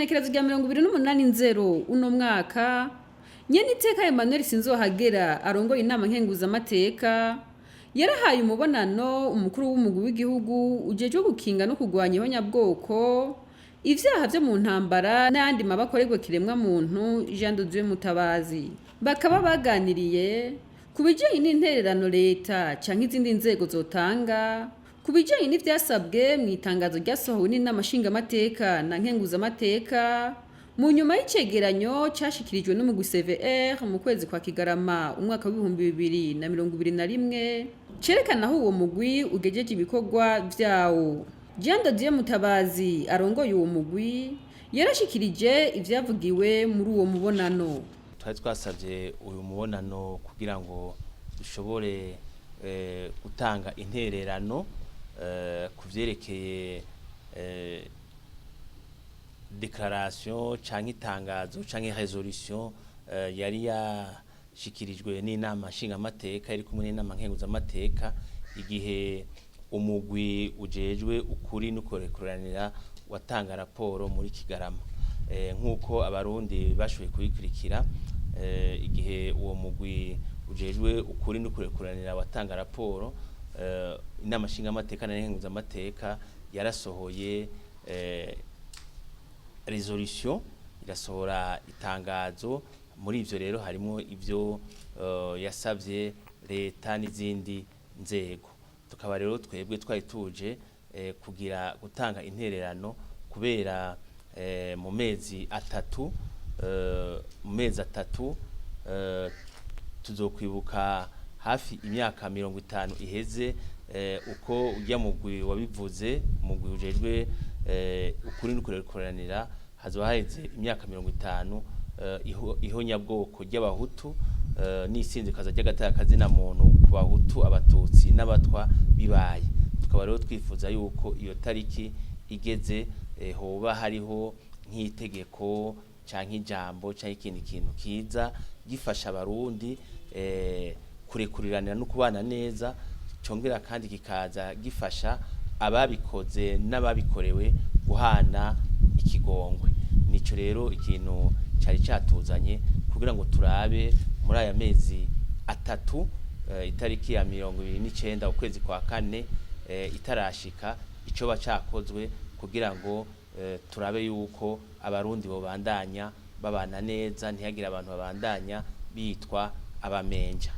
kw'igenekerezo rya 28 Nzero uno mwaka, Nyeniteka Emmanuel SINZOHAGERA arongoye Inama Nkenguzamateka yarahaye umubonano umukuru w'umugwi w'igihugu ujejwe gukinga no kurwanya ihonyabwoko, ivyaha vyo mu ntambara n'andi mabi akorerwa ikiremwa muntu Dieu MUTABAZI. Bakaba baganiriye ku bijanye n'intererano Reta canke izindi nzego zotanga, ku bijanye n'ivyasabwe mw'itangazo ryasohowe n'Inama Nshingamateka na Nkenguzamateka mu nyuma y'icegeranyo cashikirijwe n'umugwi CVR mu kwezi kwa Kigarama umwaka w'2021 cerekana aho uwo mugwi ugejeje ibikorwa vyawo. Dieu MUTABAZI arongoye uwo mugwi yarashikirije ivyavugiwe muri uwo mubonano. Twari twasavye uyu mubonano kugira ngo dushobore gutanga intererano kuvyerekeye déclaration canke itangazo canke résolution yari yashikirijwe n'Inama Nshingamateka iri kumwe n'Inama Nkenguzamateka igihe umugwi ujejwe ukuri no kurekuranira watanga raporo muri Kigarama. Nkuko abarundi bashoboye kubikurikira, igihe uwo mugwi ujejwe ukuri no kurekuranira watanga raporo, Inama Nshingamateka na Nkenguzamateka yarasohoye résolution, irasohora itangazo. Muri ivyo rero harimo ivyo yasavye Reta n'izindi nzego. Tukaba rero twebwe twari tuje kugira gutanga intererano kubera mu mezi atatu tuzokwibuka hafi imyaka 50 iheze uko ujya mugwi wabivuze, mugwi ujejwe ukuri no kurekuranira hazoba haheze imyaka 50 ihonyabwoko ry'abahutu n'isinzikaza ry'agatakazi na muntu ku bahutu, abatutsi n'abatwa bibaye. Tukaba rero twifuza yuko iyo tariki igeze hoba hariho nk'itegeko canke ijambo canke ikindi kintu kiza gifasha abarundi kurekuriranira no kubana neza, congera kandi kikaza gifasha ababikoze n'ababikorewe guhana ikigongwe. Nico rero ikintu cari catuzanye kugira ngo turabe muri aya mezi atatu, itariki ya 29 ukwezi kwa kane itarashika ico bacakozwe kugira ngo turabe yuko abarundi bo bandanya babana neza, ntihagira abantu babandanya bitwa abamenja.